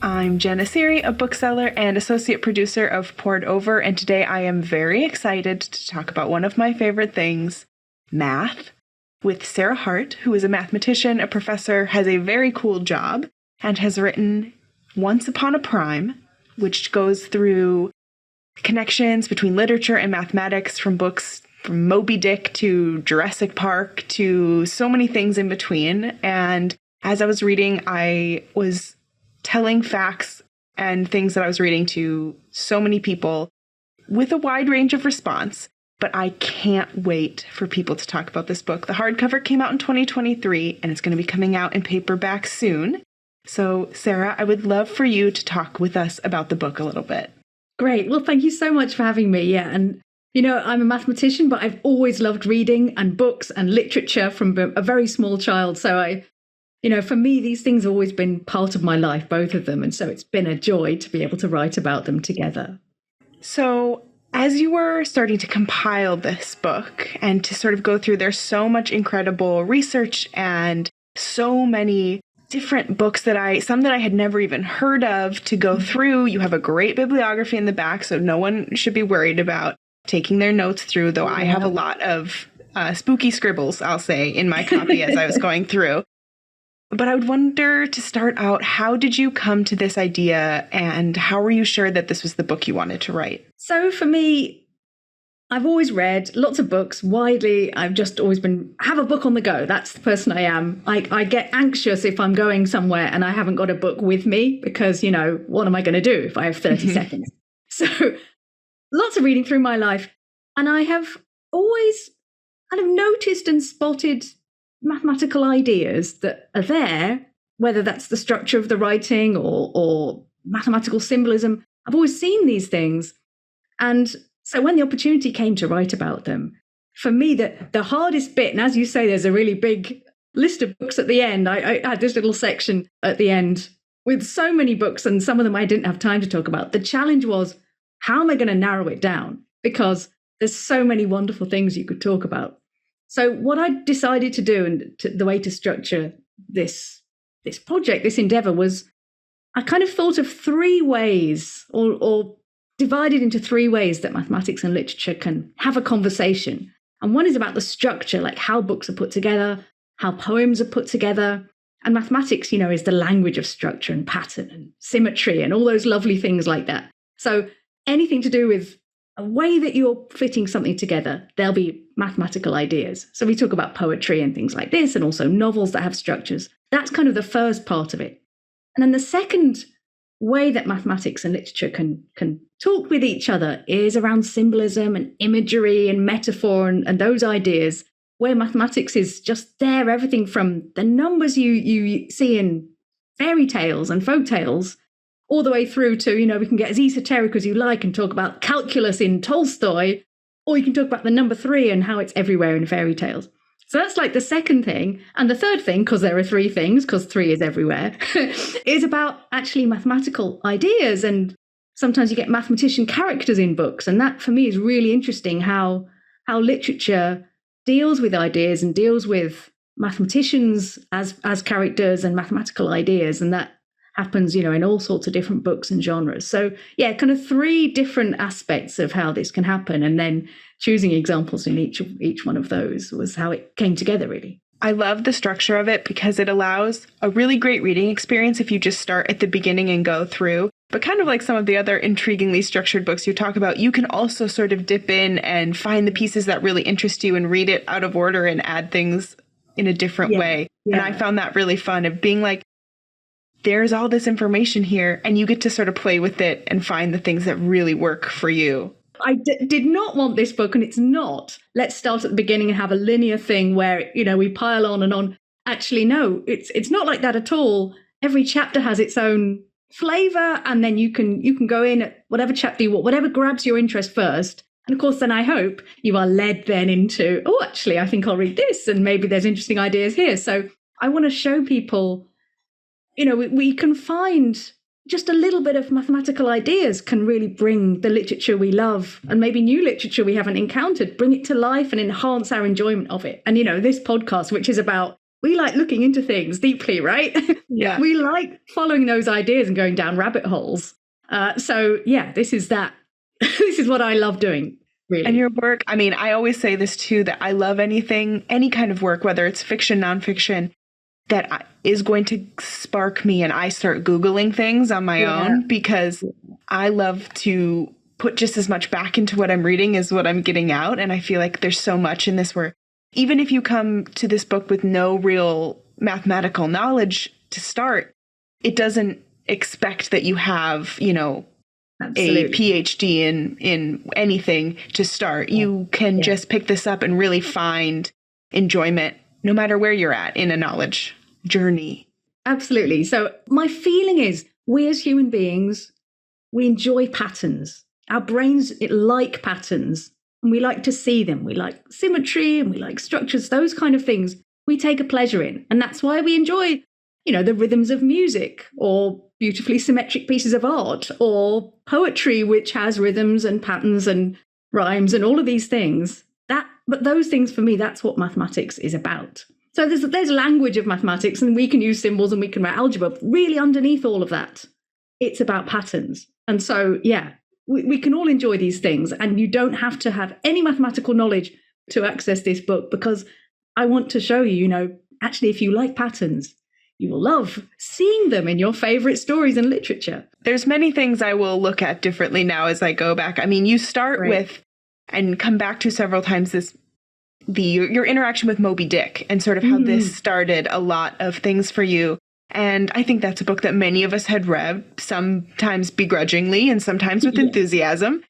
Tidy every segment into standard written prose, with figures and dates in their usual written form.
I'm Jenna Seery, a bookseller and associate producer of Poured Over, and today I am very excited to talk about one of my favorite things, math, with Sarah Hart, who is a mathematician, a professor, has a very cool job, and has written Once Upon a Prime, which goes through connections between literature and mathematics from books from Moby Dick to Jurassic Park to so many things in between. And as I was reading, I was telling facts and things that I was reading to so many people with a wide range of response, but I can't wait for people to talk about this book. The hardcover came out in 2023 and it's going to be coming out in paperback soon. So Sarah, I would love for you to talk with us about the book a little bit. Great. Well, thank you so much for having me. Yeah. And, you know, I'm a mathematician, but I've always loved reading and books and literature from a very small child. So for me, these things have always been part of my life, both of them. And so it's been a joy to be able to write about them together. So as you were starting to compile this book and to sort of go through, there's so much incredible research and so many different books some that I had never even heard of to go through. You have a great bibliography in the back, so no one should be worried about taking their notes through, though I have a lot of spooky scribbles, I'll say, in my copy as I was going through. But I would wonder, to start out, how did you come to this idea and how were you sure that this was the book you wanted to write? So for me, I've always read lots of books widely. I've just always have a book on the go. That's the person I am. I get anxious if I'm going somewhere and I haven't got a book with me because, what am I going to do if I have 30 seconds? So lots of reading through my life. And I have always kind of noticed and spotted mathematical ideas that are there, whether that's the structure of the writing or mathematical symbolism. I've always seen these things. And so when the opportunity came to write about them, for me, the hardest bit, and as you say, there's a really big list of books at the end. I had this little section at the end with so many books, and some of them I didn't have time to talk about. The challenge was, how am I going to narrow it down? Because there's so many wonderful things you could talk about. So what I decided to do, and the way to structure this project, this endeavor, was I kind of thought of three ways, or divided into three ways that mathematics and literature can have a conversation. And one is about the structure, like how books are put together, how poems are put together. And mathematics, is the language of structure and pattern and symmetry and all those lovely things like that. So anything to do with a way that you're fitting something together, there'll be mathematical ideas. So we talk about poetry and things like this, and also novels that have structures. That's kind of the first part of it. And then the second way that mathematics and literature can talk with each other is around symbolism and imagery and metaphor and those ideas, where mathematics is just there, everything from the numbers you see in fairy tales and folk tales, all the way through to, we can get as esoteric as you like and talk about calculus in Tolstoy, or you can talk about the number 3 and how it's everywhere in fairy tales. So that's like the second thing. And the third thing, because there are three things, because 3 is everywhere, is about actually mathematical ideas. And sometimes you get mathematician characters in books. And that, for me, is really interesting, how literature deals with ideas and deals with mathematicians as characters and mathematical ideas. And that happens, in all sorts of different books and genres. So yeah, kind of 3 different aspects of how this can happen. And then choosing examples in each one of those was how it came together, really. I love the structure of it because it allows a really great reading experience if you just start at the beginning and go through. But kind of like some of the other intriguingly structured books you talk about, you can also sort of dip in and find the pieces that really interest you and read it out of order and add things in a different way. Yeah. And I found that really fun, of being like, there's all this information here and you get to sort of play with it and find the things that really work for you. I did not want this book, and it's not, let's start at the beginning and have a linear thing where, we pile on and on. Actually, no, it's not like that at all. Every chapter has its own flavor, and then you can go in at whatever chapter you want, whatever grabs your interest first. And of course, then I hope you are led then into, actually, I think I'll read this, and maybe there's interesting ideas here. So I want to show people, we can find just a little bit of mathematical ideas can really bring the literature we love, and maybe new literature we haven't encountered, bring it to life and enhance our enjoyment of it. And, this podcast, which is about we like looking into things deeply, right? Yeah. We like following those ideas and going down rabbit holes. So yeah, this is that. This is what I love doing, really. And your work, I mean, I always say this too, that I love anything, any kind of work, whether it's fiction, nonfiction, that is going to spark me and I start Googling things on my own, because I love to put just as much back into what I'm reading as what I'm getting out. And I feel like there's so much in this where even if you come to this book with no real mathematical knowledge to start, it doesn't expect that you have, you know, Absolutely. a PhD in anything to start. You can just pick this up and really find enjoyment no matter where you're at in a knowledge journey. Absolutely. So my feeling is we as human beings, we enjoy patterns. Our brains like patterns and we like to see them. We like symmetry and we like structures, those kind of things we take a pleasure in. And that's why we enjoy, you know, the rhythms of music or beautifully symmetric pieces of art or poetry, which has rhythms and patterns and rhymes and all of these things. But those things for me, that's what mathematics is about. So there's language of mathematics and we can use symbols and we can write algebra. But really underneath all of that, it's about patterns. And so, yeah, we can all enjoy these things. And you don't have to have any mathematical knowledge to access this book, because I want to show you, you know, actually, if you like patterns, you will love seeing them in your favorite stories and literature. There's many things I will look at differently now as I go back. I mean, you start with and come back to several times your interaction with Moby Dick and sort of how this started a lot of things for you. And I think that's a book that many of us had read, sometimes begrudgingly and sometimes with enthusiasm.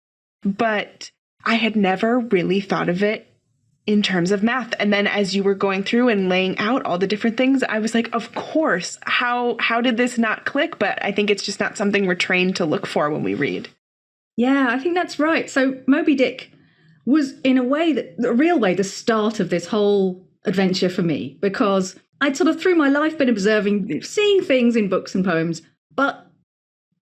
But I had never really thought of it in terms of math. And then as you were going through and laying out all the different things, I was like, of course, how did this not click? But I think it's just not something we're trained to look for when we read. Yeah, I think that's right. So Moby Dick was in a way, the real way, the start of this whole adventure for me, because I'd sort of through my life been observing, seeing things in books and poems. But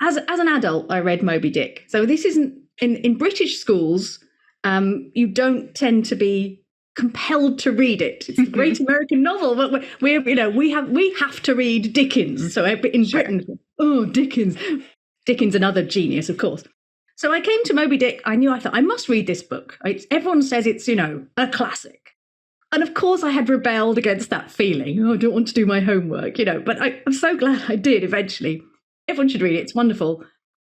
as an adult, I read Moby Dick. So this isn't in British schools. You don't tend to be compelled to read it. It's a great American novel, but we have to read Dickens. So in Britain, Dickens, another genius, of course. So I came to Moby Dick. I thought I must read this book. Everyone says it's, you know, a classic. And of course I had rebelled against that feeling. Oh, I don't want to do my homework, you know, but I'm so glad I did eventually. Everyone should read it. It's wonderful.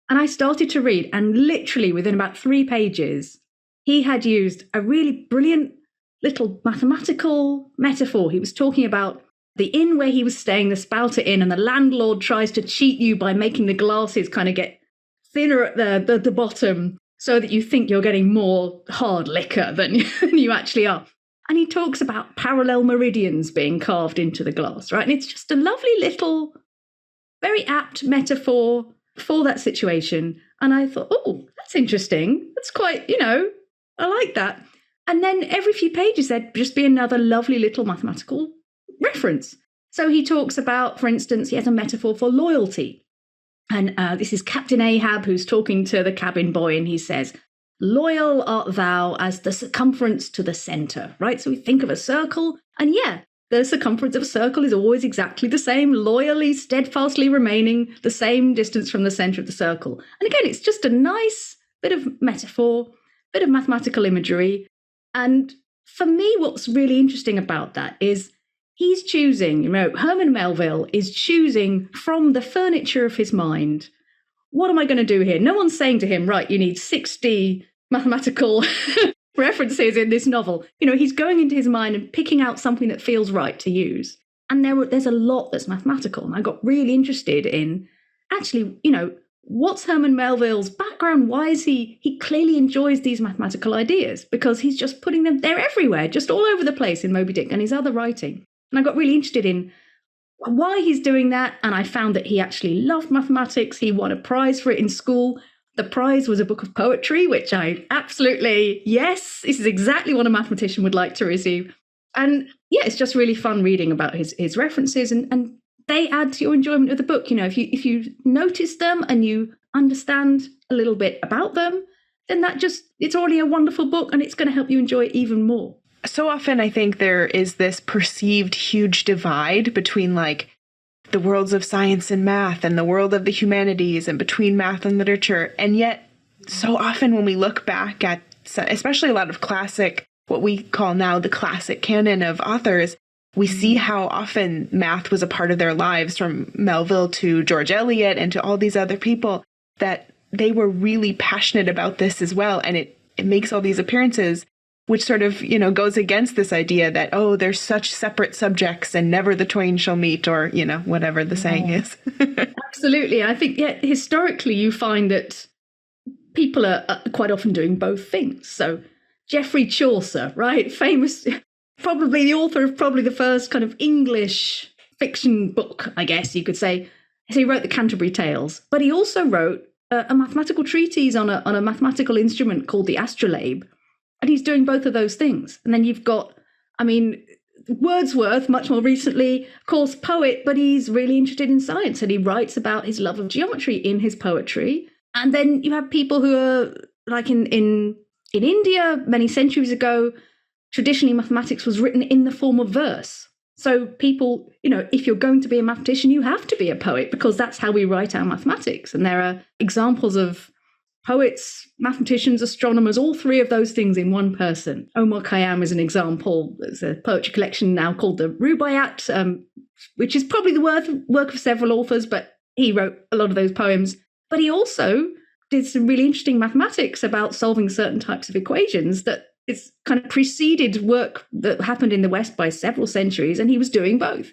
And I started to read, and literally within about 3 pages, he had used a really brilliant little mathematical metaphor. He was talking about the inn where he was staying, the Spouter Inn, and the landlord tries to cheat you by making the glasses kind of get thinner at the bottom so that you think you're getting more hard liquor than you actually are. And he talks about parallel meridians being carved into the glass, right? And it's just a lovely little, very apt metaphor for that situation. And I thought, oh, that's interesting. That's quite, you know, I like that. And then every few pages, there'd just be another lovely little mathematical reference. So he talks about, for instance, he has a metaphor for loyalty. And this is Captain Ahab who's talking to the cabin boy, and he says, "Loyal art thou as the circumference to the centre," right? So we think of a circle, and yeah, the circumference of a circle is always exactly the same, loyally, steadfastly remaining the same distance from the centre of the circle. And again, it's just a nice bit of metaphor, bit of mathematical imagery. And for me, what's really interesting about that is he's choosing, you know, Herman Melville is choosing from the furniture of his mind, what am I going to do here? No one's saying to him, right, you need 60 mathematical references in this novel. You know, he's going into his mind and picking out something that feels right to use. And there's a lot that's mathematical. And I got really interested in actually, you know, what's Herman Melville's background? Why is he clearly enjoys these mathematical ideas, because he's just putting them, they're everywhere, just all over the place in Moby Dick and his other writing. And I got really interested in why he's doing that. And I found that he actually loved mathematics. He won a prize for it in school. The prize was a book of poetry, which I absolutely, yes, this is exactly what a mathematician would like to receive. And yeah, it's just really fun reading about his references, and they add to your enjoyment of the book. You know, if you notice them and you understand a little bit about them, then it's already a wonderful book, and it's going to help you enjoy it even more. so often I think there is this perceived huge divide between like the worlds of science and math and the world of the humanities and between math and literature. And yet so often when we look back at especially a lot of classic, what we call now the classic canon of authors, we see how often math was a part of their lives, from Melville to George Eliot and to all these other people, that they were really passionate about this as well. And it makes all these appearances, which sort of, goes against this idea that, oh, they're such separate subjects and never the twain shall meet, or, whatever the saying is. Absolutely. I think, historically, you find that people are quite often doing both things. So Geoffrey Chaucer, right? Famous, probably the author of probably the first kind of English fiction book, I guess you could say. So he wrote the Canterbury Tales, but he also wrote a mathematical treatise on a mathematical instrument called the astrolabe. And he's doing both of those things. And then you've got, Wordsworth, much more recently, of course, poet, but he's really interested in science, and he writes about his love of geometry in his poetry. And then you have people who are like in India, many centuries ago, traditionally mathematics was written in the form of verse. So people, if you're going to be a mathematician, you have to be a poet, because that's how we write our mathematics. And there are examples of poets, mathematicians, astronomers, all three of those things in one person. Omar Khayyam is an example. There's a poetry collection now called the Ruba'iyat, which is probably the work of several authors, but he wrote a lot of those poems. But he also did some really interesting mathematics about solving certain types of equations that it's kind of preceded work that happened in the West by several centuries, and he was doing both.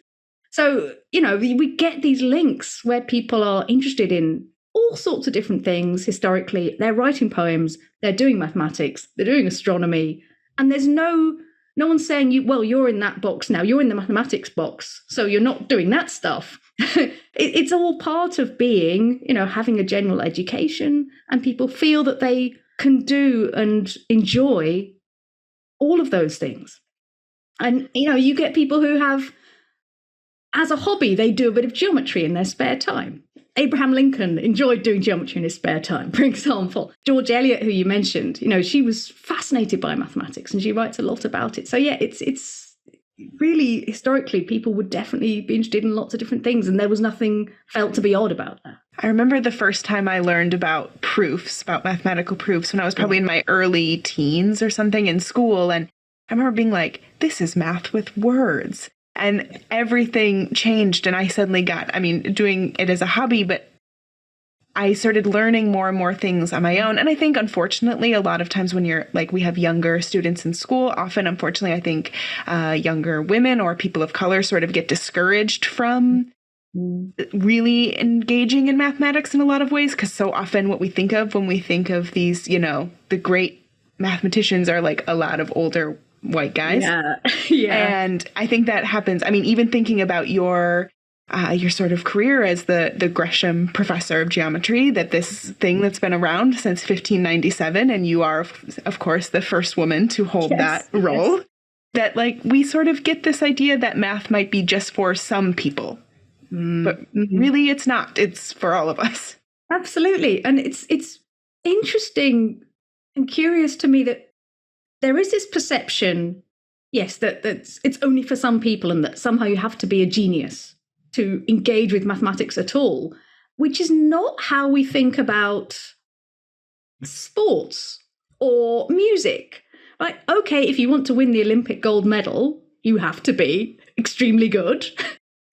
So, we get these links where people are interested in all sorts of different things historically. They're writing poems, they're doing mathematics, they're doing astronomy, and there's no one's saying, you're in that box now, you're in the mathematics box, so you're not doing that stuff. It's all part of being, having a general education, and people feel that they can do and enjoy all of those things. And, you get people who have, as a hobby, they do a bit of geometry in their spare time. Abraham Lincoln enjoyed doing geometry in his spare time, for example. George Eliot, who you mentioned, she was fascinated by mathematics, and she writes a lot about it. So, it's really, historically, people would definitely be interested in lots of different things, and there was nothing felt to be odd about that. I remember the first time I learned about proofs, about mathematical proofs, when I was probably in my early teens or something in school. And I remember being like, this is math with words. And everything changed. And I suddenly got, doing it as a hobby, but I started learning more and more things on my own. And I think, unfortunately, a lot of times when you're like, we have younger students in school, often, unfortunately, I think younger women or people of color sort of get discouraged from really engaging in mathematics in a lot of ways. Because so often what we think of when we think of these, the great mathematicians are like a lot of older white guys. Yeah. And I think that happens. Even thinking about your sort of career as the Gresham professor of geometry, that this thing that's been around since 1597, and you are, of course, the first woman to hold that role, that like we sort of get this idea that math might be just for some people, but really it's not. It's for all of us. Absolutely. And it's interesting and curious to me that there is this perception, yes, that it's only for some people, and that somehow you have to be a genius to engage with mathematics at all, which is not how we think about sports or music. Right? Okay, if you want to win the Olympic gold medal, you have to be extremely good.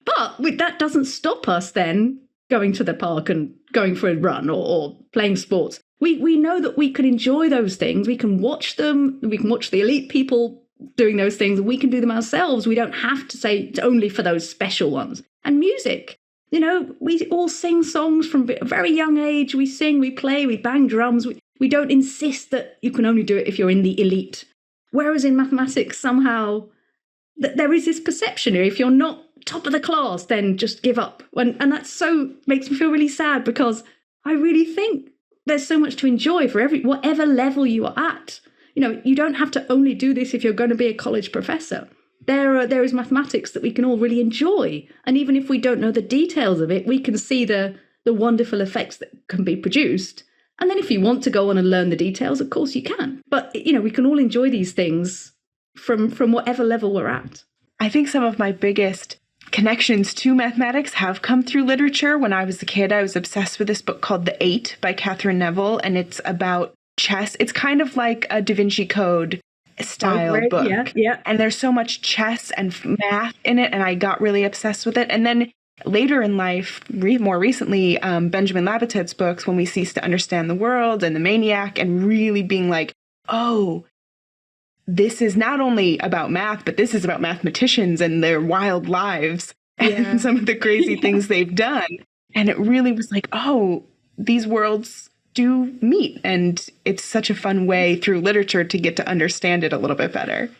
But that doesn't stop us then going to the park and going for a run or playing sports. We know that we can enjoy those things. We can watch them. We can watch the elite people doing those things. We can do them ourselves. We don't have to say it's only for those special ones. And music, we all sing songs from a very young age. We sing, we play, we bang drums. We don't insist that you can only do it if you're in the elite. Whereas in mathematics, somehow there is this perception here. If you're not top of the class, then just give up. And that so makes me feel really sad, because I really think there's so much to enjoy for whatever level you are at. You don't have to only do this if you're going to be a college professor. There is mathematics that we can all really enjoy. And even if we don't know the details of it, we can see the wonderful effects that can be produced. And then if you want to go on and learn the details, of course you can. But, we can all enjoy these things from whatever level we're at. I think some of my biggest connections to mathematics have come through literature. When I was a kid, I was obsessed with this book called The Eight by Katherine Neville, and it's about chess. It's kind of like a Da Vinci Code style book. Yeah. And there's so much chess and math in it, and I got really obsessed with it. And then later in life, more recently, Benjamin Labatut's books, When We Cease to Understand the World and The Maniac, and really being like, oh, this is not only about math, but this is about mathematicians and their wild lives and some of the crazy things they've done. And it really was like, oh, these worlds do meet. And it's such a fun way through literature to get to understand it a little bit better.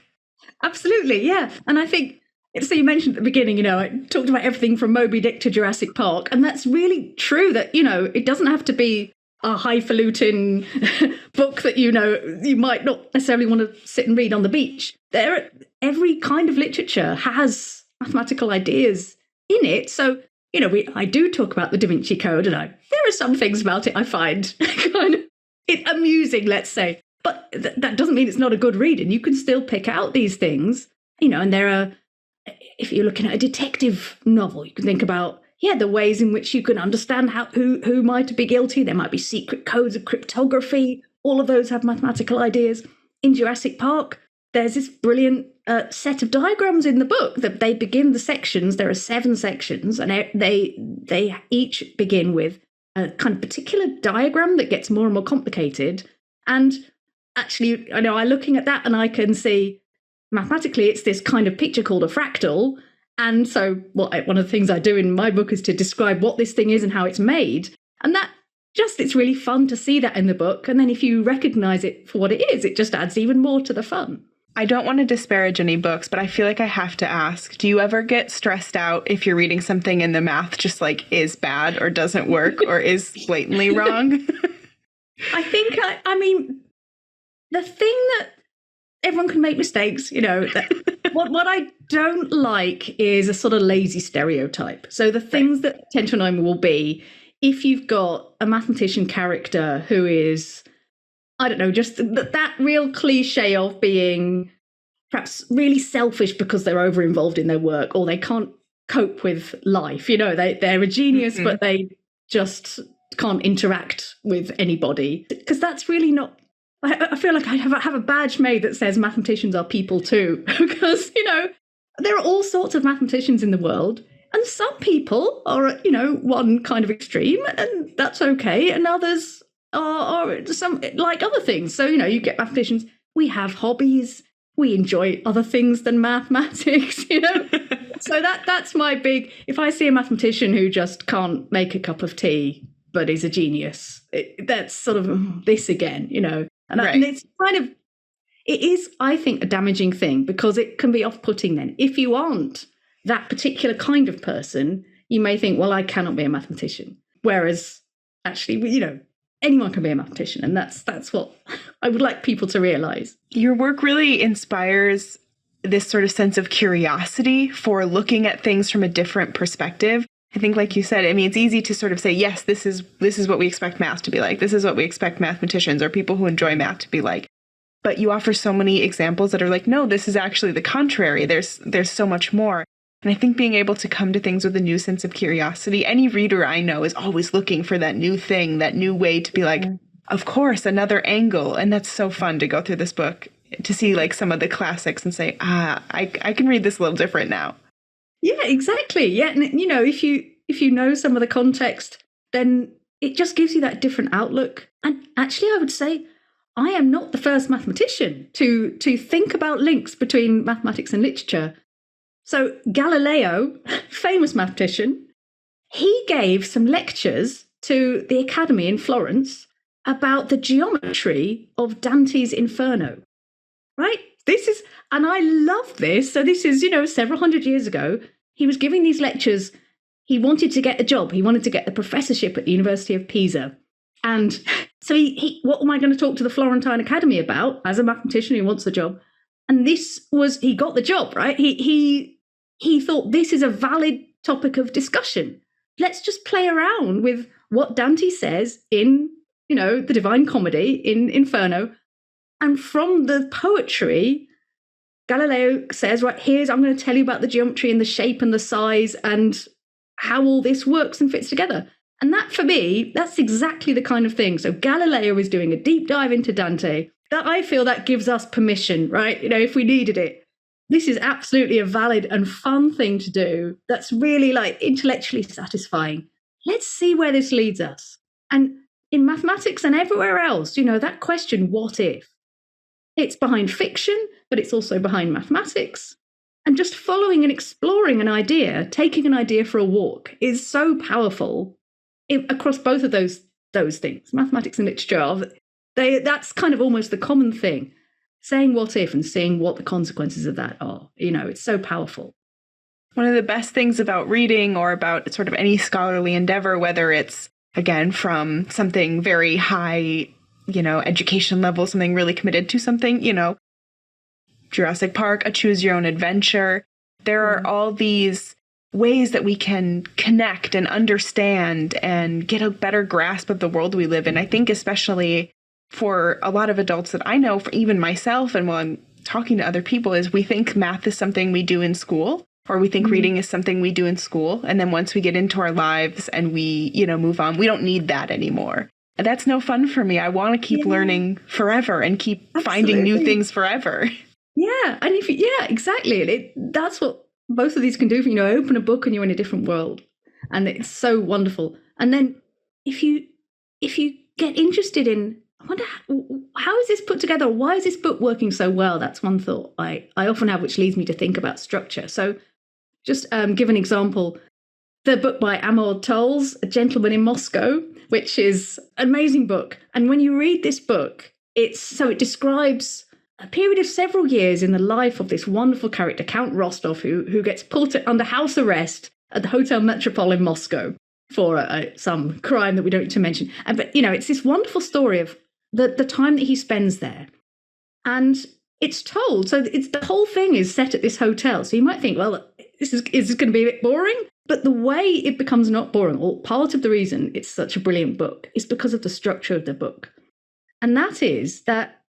Absolutely, yeah. And I think, so you mentioned at the beginning, I talked about everything from Moby Dick to Jurassic Park. And that's really true that, it doesn't have to be a highfalutin book that, you might not necessarily want to sit and read on the beach. Every kind of literature has mathematical ideas in it. So, I do talk about the Da Vinci Code, and there are some things about it I find kind of amusing, let's say. But that doesn't mean it's not a good read, and you can still pick out these things, and there are, if you're looking at a detective novel, you can think about, the ways in which you can understand who might be guilty. There might be secret codes of cryptography. All of those have mathematical ideas. In Jurassic Park, there's this brilliant set of diagrams in the book that they begin the sections. There are 7 sections, and they each begin with a kind of particular diagram that gets more and more complicated. And actually, I'm looking at that and I can see mathematically it's this kind of picture called a fractal. And so one of the things I do in my book is to describe what this thing is and how it's made. And it's really fun to see that in the book. And then if you recognize it for what it is, it just adds even more to the fun. I don't want to disparage any books, but I feel like I have to ask, do you ever get stressed out if you're reading something and the math just is bad or doesn't work or is blatantly wrong? I think, the thing that everyone can make mistakes, that what I don't like is a sort of lazy stereotype. So the things that tend to annoy me will be if you've got a mathematician character who is, I don't know, just that real cliche of being perhaps really selfish because they're over involved in their work or they can't cope with life. They're a genius, but they just can't interact with anybody. Because that's really not, I feel like I have a badge made that says mathematicians are people too. Because, there are all sorts of mathematicians in the world. And some people are, one kind of extreme, and that's okay. And others are some like other things. So, you get mathematicians, we have hobbies, we enjoy other things than mathematics, So that's my big, if I see a mathematician who just can't make a cup of tea, but is a genius, that's sort of this again, And it's kind of, it is, I think, a damaging thing because it can be off-putting then. If you aren't that particular kind of person, you may think, well, I cannot be a mathematician. Whereas actually, anyone can be a mathematician. And that's what I would like people to realize. Your work really inspires this sort of sense of curiosity for looking at things from a different perspective. I think, like you said, it's easy to sort of say, yes, this is what we expect math to be like. This is what we expect mathematicians or people who enjoy math to be like. But you offer so many examples that are like, no, this is actually the contrary. There's so much more. And I think being able to come to things with a new sense of curiosity, any reader I know is always looking for that new thing, that new way to be like, of course, another angle. And that's so fun to go through this book, to see some of the classics and say, I can read this a little different now. Yeah, exactly. Yeah. And, if you know some of the context, then it just gives you that different outlook. And actually, I would say I am not the first mathematician to think about links between mathematics and literature. So Galileo, famous mathematician, he gave some lectures to the Academy in Florence about the geometry of Dante's Inferno, right? And I love this. So this is, several hundred years ago. He was giving these lectures. He wanted to get a job. He wanted to get the professorship at the University of Pisa. And so what am I going to talk to the Florentine Academy about as a mathematician who wants a job? And he got the job, right? He thought this is a valid topic of discussion. Let's just play around with what Dante says in, the Divine Comedy, in Inferno. And from the poetry, Galileo says, right, I'm going to tell you about the geometry and the shape and the size and how all this works and fits together. And that, for me, that's exactly the kind of thing. So Galileo is doing a deep dive into Dante. That I feel that gives us permission, right? If we needed it. This is absolutely a valid and fun thing to do. That's really intellectually satisfying. Let's see where this leads us. And in mathematics and everywhere else, that question, what if? It's behind fiction, but it's also behind mathematics. And just following and exploring an idea, taking an idea for a walk is so powerful across both of those things, mathematics and literature. That's kind of almost the common thing. Saying what if and seeing what the consequences of that are. It's so powerful. One of the best things about reading or about sort of any scholarly endeavor, whether it's, again, from something very high, education level, something really committed to something, Jurassic Park, a choose your own adventure. There are all these ways that we can connect and understand and get a better grasp of the world we live in. I think especially for a lot of adults that I know, for even myself, and while I'm talking to other people, is we think math is something we do in school, or we think reading is something we do in school. And then once we get into our lives and we, move on, we don't need that anymore. And that's no fun for me. I want to keep learning forever and keep finding new things forever. Yeah. And exactly. That's what both of these can do. Open a book and you're in a different world. And it's so wonderful. And then if you get interested in, I wonder, how is this put together? Why is this book working so well? That's one thought I often have, which leads me to think about structure. So just give an example. The book by Amor Towles, A Gentleman in Moscow, which is an amazing book. And when you read this book, it describes a period of several years in the life of this wonderful character, Count Rostov, who gets put under house arrest at the Hotel Metropole in Moscow for some crime that we don't need to mention. But, it's this wonderful story of the time that he spends there. And it's told, so the whole thing is set at this hotel. So you might think, well, is this going to be a bit boring? But the way it becomes not boring, or part of the reason it's such a brilliant book, is because of the structure of the book. And that is that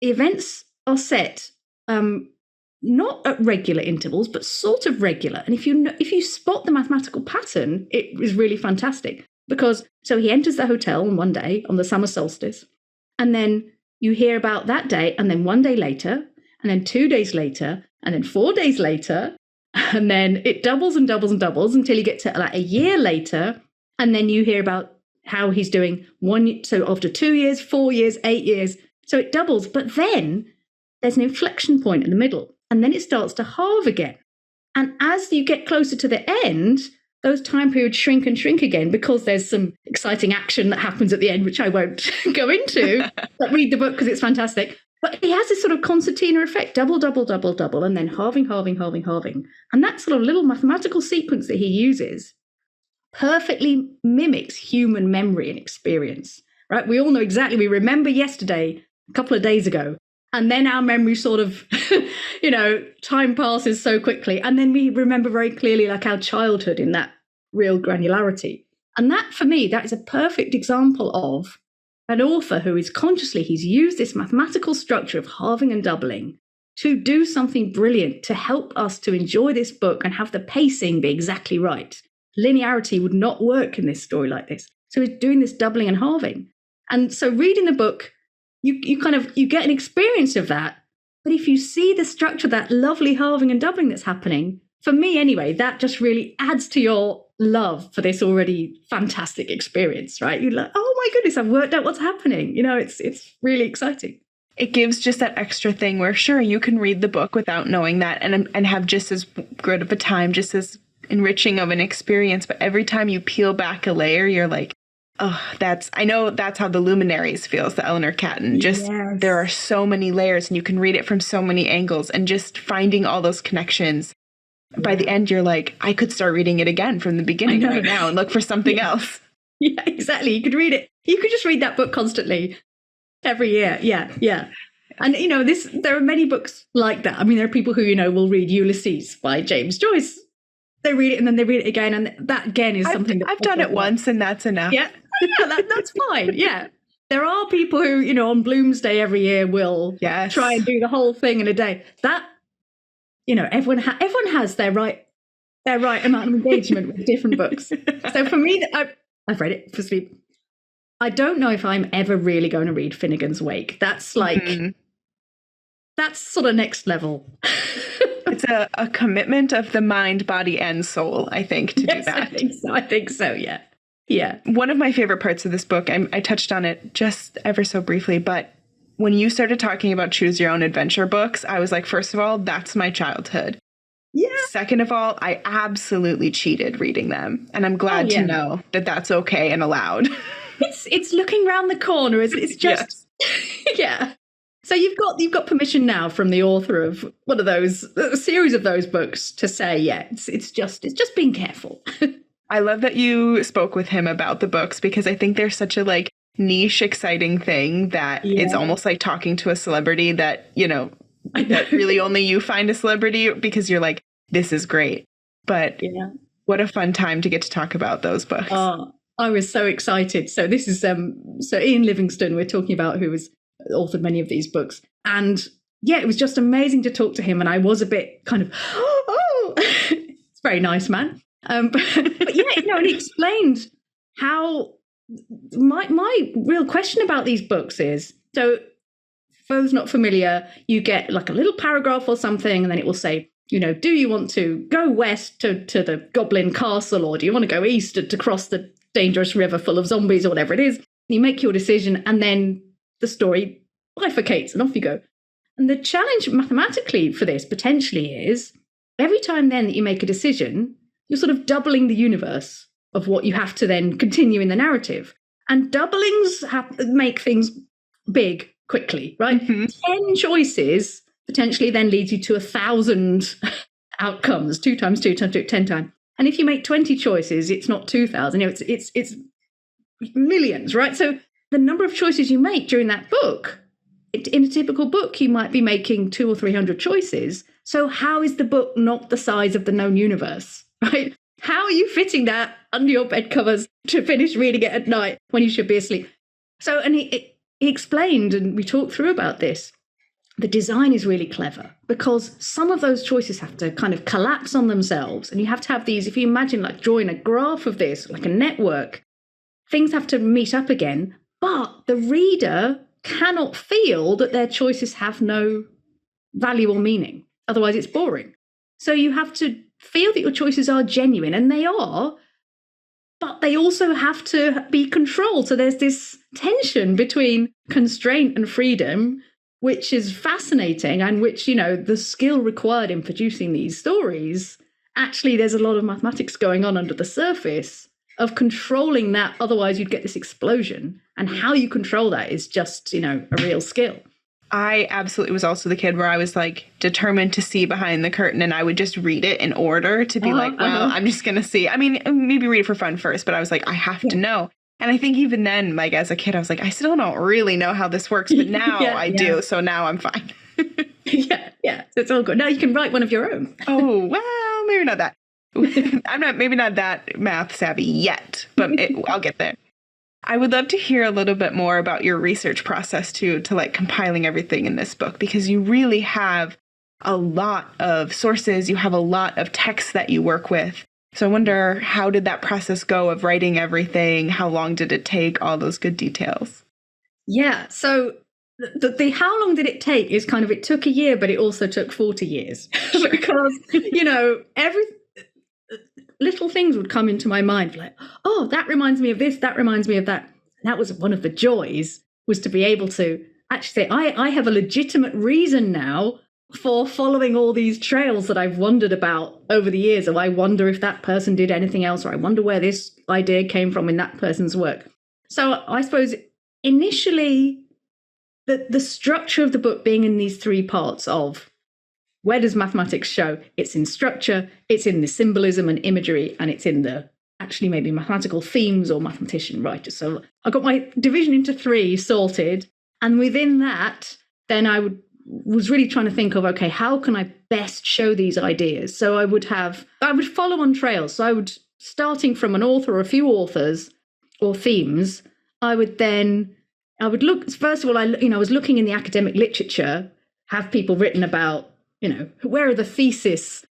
events are set not at regular intervals, but sort of regular. And if you spot the mathematical pattern, it is really fantastic. Because, so he enters the hotel on one day, on the summer solstice, and then you hear about that day, and then one day later, and then 2 days later, and then 4 days later, and then it doubles and doubles and doubles until you get to a year later, and then you hear about how he's doing so after 2 years, 4 years, 8 years, so it doubles, but then there's an inflection point in the middle, and then it starts to halve again. And as you get closer to the end, those time periods shrink and shrink again because there's some exciting action that happens at the end, which I won't go into, but read the book because it's fantastic. But he has this sort of concertina effect, double, double, double, double, and then halving, halving, halving, halving. And that sort of little mathematical sequence that he uses perfectly mimics human memory and experience, right? We all know exactly, we remember yesterday, a couple of days ago, and then our memory sort of, time passes so quickly. And then we remember very clearly our childhood in that real granularity. And that, for me, that is a perfect example of an author who is he's used this mathematical structure of halving and doubling to do something brilliant to help us to enjoy this book and have the pacing be exactly right. Linearity would not work in this story like this. So he's doing this doubling and halving. And so reading the book, you get an experience of that. But if you see the structure, that lovely halving and doubling that's happening, for me anyway, that just really adds to your love for this already fantastic experience, right? You're like, oh my goodness, I've worked out what's happening. It's really exciting. It gives just that extra thing where, sure, you can read the book without knowing that and have just as good of a time, just as enriching of an experience. But every time you peel back a layer, you're like, oh, I know that's how the Luminaries feels, the Eleanor Catton. Just yes. There are so many layers and you can read it from so many angles, and just finding all those connections. Yeah. By the end, you're like, I could start reading it again from the beginning right now and look for something else. Yeah, exactly. You could read it. You could just read that book constantly every year. Yeah. And, there are many books like that. I mean, there are people who, will read Ulysses by James Joyce. They read it and then they read it again. And that, again, is something I've done it once and that's enough. Yeah, that's fine. Yeah. There are people who, on Bloomsday every year will try and do the whole thing in a day. everyone has their right amount of engagement with different books. So for me, I've read it for sleep. I don't know if I'm ever really going to read Finnegan's Wake. That's that's sort of next level. It's a commitment of the mind, body, and soul, I think, to do that. I think so, yeah. Yeah. One of my favorite parts of this book, I touched on it just ever so briefly, but when you started talking about choose your own adventure books, I was like, first of all, that's my childhood. Yeah. Second of all, I absolutely cheated reading them. And I'm glad to know that that's okay and allowed. It's looking around the corner. It's just, yeah. So you've got permission now from the author of one of those, a series of those books to say, it's just being careful. I love that you spoke with him about the books because I think they're such a niche, exciting thing that it's almost like talking to a celebrity that, that really only you find a celebrity because you're like, this is great. But what a fun time to get to talk about those books. Oh, I was so excited. So this is so Ian Livingstone we're talking about, who has authored many of these books. And it was just amazing to talk to him. And I was a bit kind of, it's very nice, man. But and he explained how my real question about these books is, so for those not familiar, you get like a little paragraph or something, and then it will say, do you want to go west to the Goblin Castle, or do you want to go east to cross the dangerous river full of zombies, or whatever it is? You make your decision, and then the story bifurcates, and off you go. And the challenge mathematically for this potentially is every time then that you make a decision, you're sort of doubling the universe of what you have to then continue in the narrative. And doublings make things big quickly, right? Mm-hmm. 10 choices potentially then leads you to 1,000 outcomes, 2 times 2 times 2, 10 times. And if you make 20 choices, it's not 2,000, it's millions, right? So the number of choices you make during that book, in a typical book, you might be making 200 or 300 choices. So how is the book not the size of the known universe, right? How are you fitting that under your bed covers to finish reading it at night when you should be asleep? So, and he explained, and we talked through about this, the design is really clever because some of those choices have to kind of collapse on themselves. And you have to have these, if you imagine like drawing a graph of this, like a network, things have to meet up again, but the reader cannot feel that their choices have no value or meaning. Otherwise, it's boring. So you have to feel that your choices are genuine, and they are, but they also have to be controlled. So there's this tension between constraint and freedom, which is fascinating, and which, the skill required in producing these stories, actually there's a lot of mathematics going on under the surface of controlling that. Otherwise you'd get this explosion, and how you control that is just, a real skill. I absolutely was also the kid where I was like determined to see behind the curtain, and I would just read it in order to be I'm just going to see. I mean, maybe read it for fun first, but I was like, I have to know. And I think even then, like as a kid, I was like, I still don't really know how this works, but now I do. So now I'm fine. Yeah. So it's all good. Now you can write one of your own. Oh, well, maybe not that. Maybe not that math savvy yet, but I'll get there. I would love to hear a little bit more about your research process too, to like compiling everything in this book, because you really have a lot of sources. You have a lot of texts that you work with. So I wonder, how did that process go of writing everything? How long did it take? All those good details. Yeah. So the how long did it take is kind of, it took a year, but it also took 40 years because, every little things would come into my mind like, oh, that reminds me of this, that reminds me of that. And that was one of the joys, was to be able to actually say, I have a legitimate reason now for following all these trails that I've wondered about over the years. Or I wonder if that person did anything else, or I wonder where this idea came from in that person's work. So I suppose initially the structure of the book being in these 3 parts of, where does mathematics show? It's in structure, it's in the symbolism and imagery, and it's in the actually maybe mathematical themes or mathematician writers. So I got my division into 3 sorted. And within that, then I was really trying to think of, okay, how can I best show these ideas? So I would follow on trails. So I would, starting from an author or a few authors or themes, I would look, first of all, I was looking in the academic literature, have people written about, where are the theses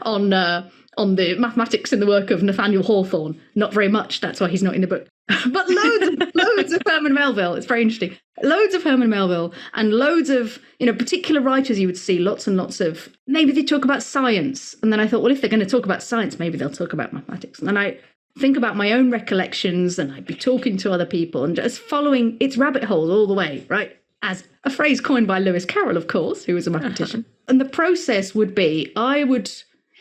on the mathematics in the work of Nathaniel Hawthorne? Not very much. That's why he's not in the book. But loads of Herman Melville. It's very interesting. Loads of Herman Melville and loads of, particular writers you would see, lots and lots of, maybe they talk about science. And then I thought, well, if they're going to talk about science, maybe they'll talk about mathematics. And then I think about my own recollections and I'd be talking to other people and just following its rabbit holes all the way, right? As a phrase coined by Lewis Carroll, of course, who was a mathematician. And the process would be, I would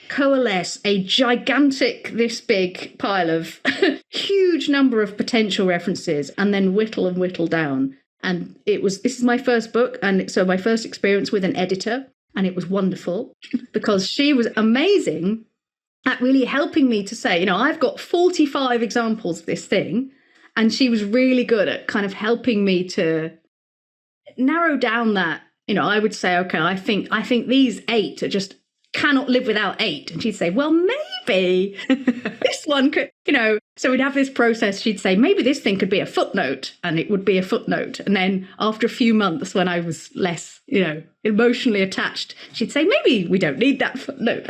coalesce a gigantic, this big pile of huge number of potential references and then whittle down. And this is my first book. And so my first experience with an editor, and it was wonderful because she was amazing at really helping me to say, I've got 45 examples of this thing. And she was really good at kind of helping me to narrow down that, I would say, okay, I think these 8 are just cannot live without 8. And she'd say, well, maybe this one could, so we'd have this process. She'd say, maybe this thing could be a footnote, and it would be a footnote. And then after a few months, when I was less, emotionally attached, she'd say, maybe we don't need that footnote.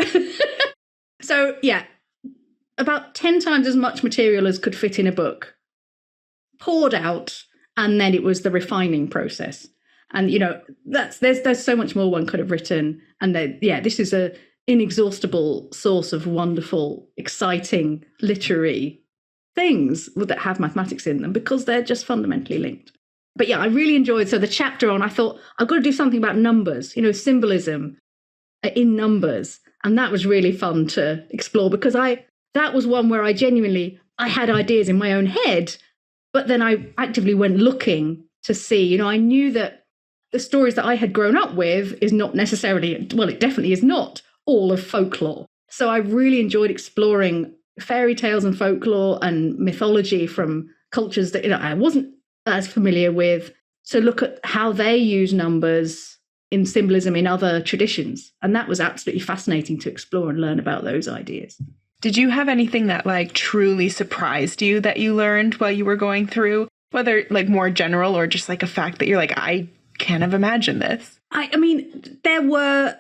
So yeah, about 10 times as much material as could fit in a book poured out. And then it was the refining process. And, there's so much more one could have written. And this is a inexhaustible source of wonderful, exciting literary things that have mathematics in them because they're just fundamentally linked. But yeah, I really enjoyed. So the chapter on, I thought, I've got to do something about numbers, symbolism in numbers. And that was really fun to explore because that was one where I had ideas in my own head, but then I actively went looking to see, I knew that the stories that I had grown up with is not necessarily, well, it definitely is not all of folklore. So I really enjoyed exploring fairy tales and folklore and mythology from cultures that I wasn't as familiar with. So look at how they use numbers in symbolism in other traditions. And that was absolutely fascinating to explore and learn about those ideas. Did you have anything that truly surprised you that you learned while you were going through, whether more general or just a fact that you're I can't have imagined this? I mean, there were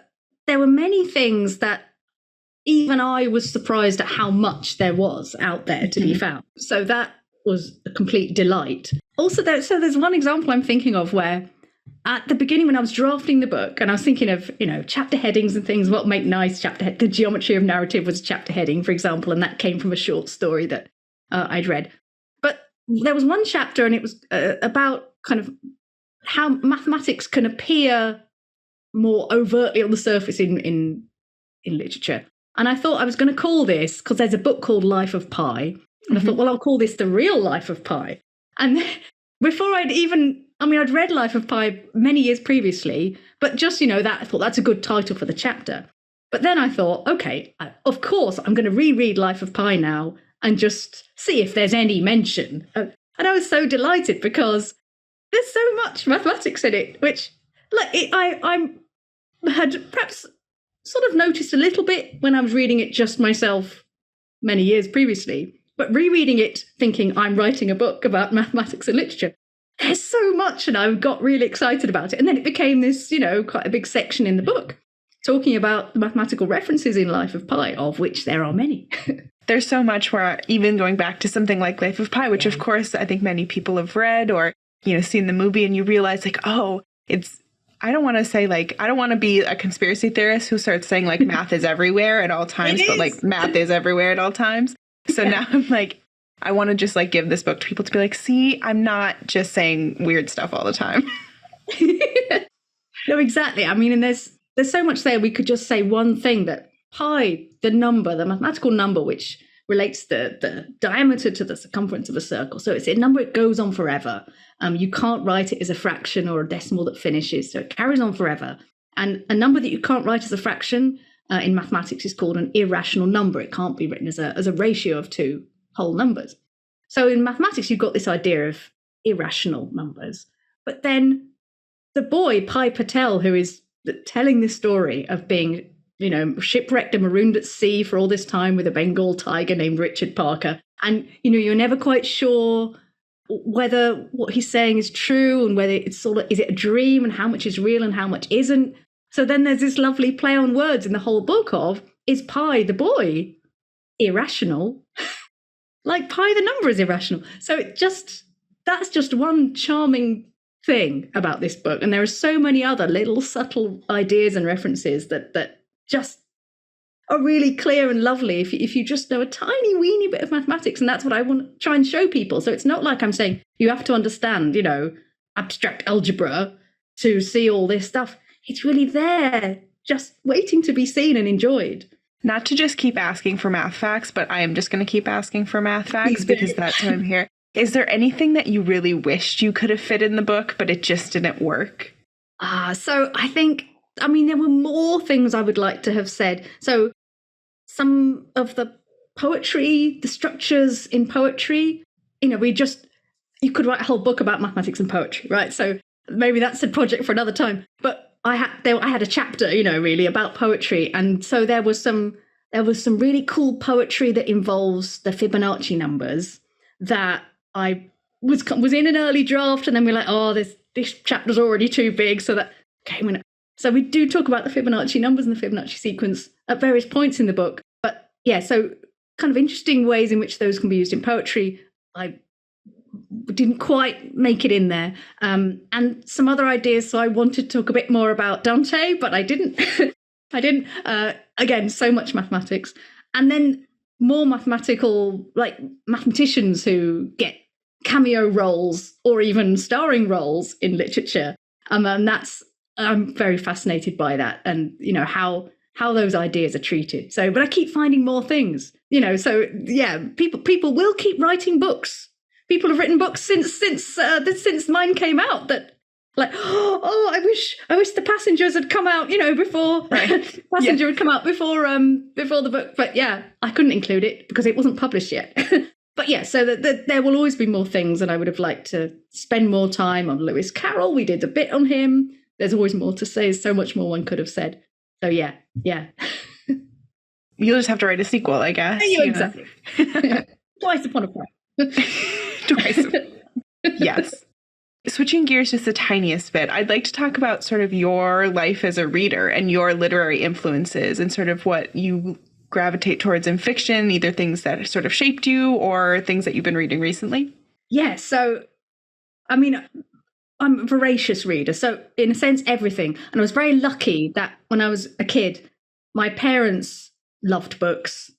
many things that even I was surprised at how much there was out there to be found. So that was a complete delight. Also, there's one example I'm thinking of where at the beginning when I was drafting the book and I was thinking of, chapter headings and things, what make nice chapter head. The geometry of narrative was a chapter heading, for example, and that came from a short story that I'd read. But there was one chapter and it was about kind of how mathematics can appear more overtly on the surface in literature. And I thought I was going to call this, because there's a book called Life of Pi, and I thought, well, I'll call this The Real Life of Pi. And before I'd read Life of Pi many years previously, but just, that I thought that's a good title for the chapter. But then I thought, okay, of course, I'm going to reread Life of Pi now and just see if there's any mention. And I was so delighted because there's so much mathematics in it, which I had perhaps sort of noticed a little bit when I was reading it just myself many years previously, but rereading it thinking I'm writing a book about mathematics and literature, there's so much, and I got really excited about it. And then it became this, quite a big section in the book talking about the mathematical references in Life of Pi, of which there are many. There's so much where even going back to something like Life of Pi, which of course I think many people have read or, seen the movie, and you realize I don't want to say I don't want to be a conspiracy theorist who starts saying math is everywhere at all times, but math is everywhere at all times. So now I'm I want to just give this book to people to be see, I'm not just saying weird stuff all the time. No, exactly. I mean, and there's so much there. We could just say one thing, that pi, the number, the mathematical number, which relates the diameter to the circumference of a circle. So it's a number, it goes on forever. You can't write it as a fraction or a decimal that finishes. So it carries on forever. And a number that you can't write as a fraction in mathematics is called an irrational number. It can't be written as a ratio of two whole numbers. So in mathematics, you've got this idea of irrational numbers. But then the boy, Pi Patel, who is telling this story of being, shipwrecked and marooned at sea for all this time with a Bengal tiger named Richard Parker. And, you're never quite sure whether what he's saying is true and whether it's is it a dream and how much is real and how much isn't. So then there's this lovely play on words in the whole book of, is pi the boy irrational? Like pi the number is irrational. So that's just one charming thing about this book. And there are so many other little subtle ideas and references that just are really clear and lovely if you just know a tiny weeny bit of mathematics. And that's what I want to try and show people. So it's not like I'm saying you have to understand, abstract algebra to see all this stuff. It's really there, just waiting to be seen and enjoyed. Not to just keep asking for math facts, but I am just going to keep asking for math facts because that's why I'm here. Is there anything that you really wished you could have fit in the book, but it just didn't work? So I think, there were more things I would like to have said. So some of the poetry, the structures in poetry, you could write a whole book about mathematics and poetry, right? So maybe that's a project for another time. But I had a chapter, really about poetry. And so there was some really cool poetry that involves the Fibonacci numbers that I was in an early draft, and then we're like, oh, this chapter's already too big. So we do talk about the Fibonacci numbers and the Fibonacci sequence at various points in the book. But yeah, so kind of interesting ways in which those can be used in poetry. I didn't quite make it in there. And some other ideas. So I wanted to talk a bit more about Dante, but I didn't. Again, so much mathematics. And then more mathematical, like mathematicians who get cameo roles or even starring roles in literature. And I'm very fascinated by that, and how those ideas are treated. So, but I keep finding more things. So yeah, people will keep writing books. People have written books since mine came out. That like, I wish the Passengers had come out. Before Passenger had come out before the book. But yeah, I couldn't include it because it wasn't published yet. But yeah, so there will always be more things, and I would have liked to spend more time on Lewis Carroll. We did a bit on him. There's always more to say. So much more one could have said. So yeah. You'll just have to write a sequel, I guess. Exactly. Twice upon a time. Twice. Yes. Switching gears just the tiniest bit, I'd like to talk about sort of your life as a reader and your literary influences and sort of what you gravitate towards in fiction, either things that sort of shaped you or things that you've been reading recently. Yeah. So, I'm a voracious reader. So in a sense, everything. And I was very lucky that when I was a kid, my parents loved books,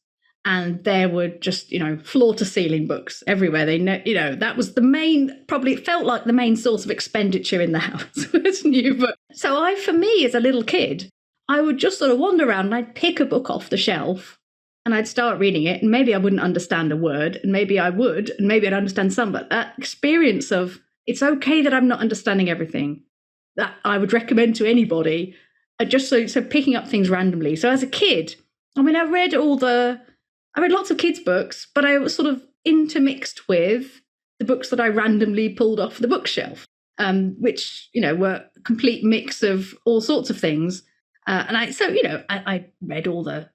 and there were just, floor to ceiling books everywhere. They know, that was the main, probably it felt like the main source of expenditure in the house was new books. So for me as a little kid, I would just sort of wander around and I'd pick a book off the shelf and I'd start reading it, and maybe I wouldn't understand a word, and maybe I would, and maybe I'd understand some, but that experience of, it's okay that I'm not understanding everything, that I would recommend to anybody, just so picking up things randomly. So as a kid, I read lots of kids' books, but I was sort of intermixed with the books that I randomly pulled off the bookshelf, which, were a complete mix of all sorts of things. And I read all the,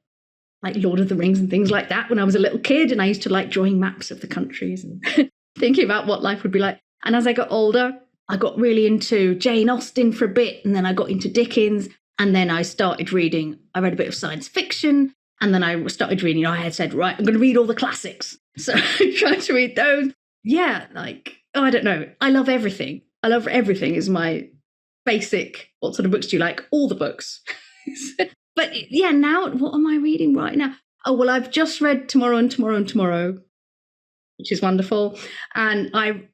like, Lord of the Rings and things like that when I was a little kid, and I used to like drawing maps of the countries and thinking about what life would be like. And as I got older, I got really into Jane Austen for a bit, and then I got into Dickens, and then I read a bit of science fiction, and then I started reading, I had said, right, I'm going to read all the classics. So I tried to read those. Yeah, I don't know. I love everything. I love everything is my basic, what sort of books do you like? All the books. But yeah, now, what am I reading right now? Oh, well, I've just read Tomorrow and Tomorrow and Tomorrow, which is wonderful. And I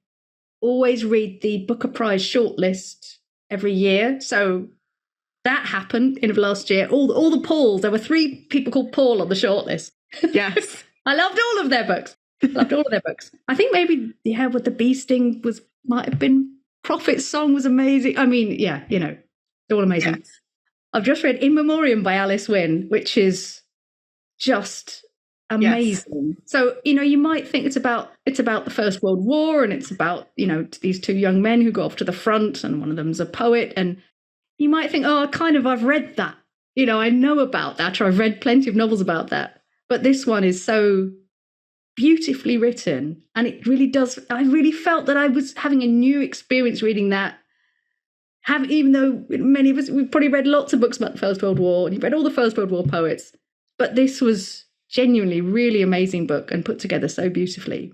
always read the Booker Prize shortlist every year. So that happened in last year. All the Pauls, there were 3 people called Paul on the shortlist. Yes. I loved all of their books. I think maybe, with the bee sting might have been Prophet's Song was amazing. They're all amazing. Yes. I've just read In Memoriam by Alice Wynne, which is just amazing. Yes. So, you might think it's about the First World War, and it's about, these 2 young men who go off to the front, and one of them's a poet, and you might think, I've read that. I know about that, or I've read plenty of novels about that. But this one is so beautifully written, and it really does. I really felt that I was having a new experience reading that. even though many of us, we've probably read lots of books about the First World War, and you've read all the First World War poets, but this was genuinely really amazing book and put together so beautifully.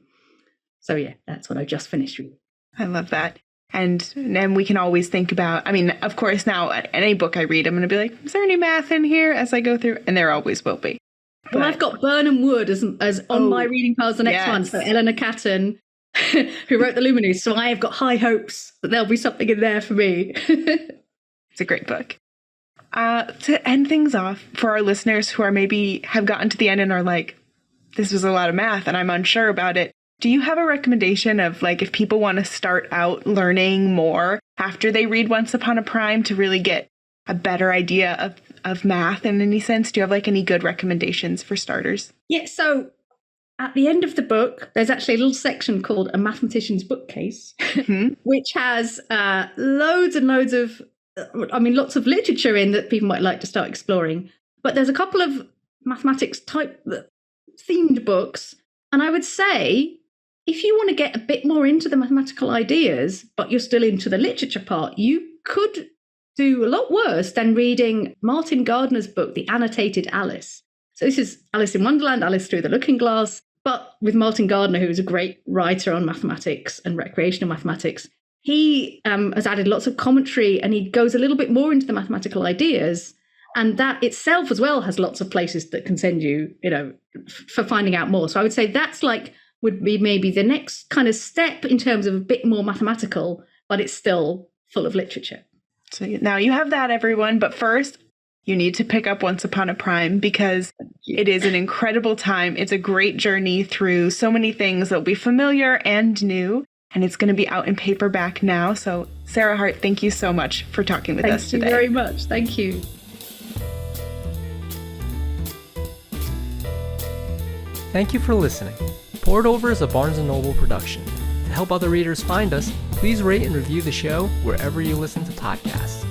So yeah, that's what I just finished reading. I love that. And then we can always think about, I mean, of course, now any book I read, I'm going to be like, is there any math in here as I go through? And there always will be. Well, I've got Burnham Wood as on my reading piles the next one. So Eleanor Catton, who wrote the Lumin. So I have got high hopes that there'll be something in there for me. It's a great book. To end things off, for our listeners who are maybe have gotten to the end and are like, this was a lot of math and I'm unsure about it, do you have a recommendation of, like, if people want to start out learning more after they read Once Upon a Prime to really get a better idea of math in any sense? Do you have, like, any good recommendations for starters? Yeah, so at the end of the book, there's actually a little section called A Mathematician's Bookcase, which has loads and loads of, lots of literature in that people might like to start exploring. But there's a couple of mathematics type themed books. And I would say, if you want to get a bit more into the mathematical ideas, but you're still into the literature part, you could do a lot worse than reading Martin Gardner's book, The Annotated Alice. So this is Alice in Wonderland, Alice Through the Looking Glass, but with Martin Gardner, who is a great writer on mathematics and recreational mathematics. He has added lots of commentary, and he goes a little bit more into the mathematical ideas. And that itself as well has lots of places that can send you, for finding out more. So I would say that's would be maybe the next kind of step in terms of a bit more mathematical, but it's still full of literature. So now you have that, everyone. But first, you need to pick up Once Upon a Prime because it is an incredible time. It's a great journey through so many things that will be familiar and new. And it's going to be out in paperback now. So Sarah Hart, thank you so much for talking with us today. Thank you very much. Thank you. Thank you for listening. Poured Over is a Barnes & Noble production. To help other readers find us, please rate and review the show wherever you listen to podcasts.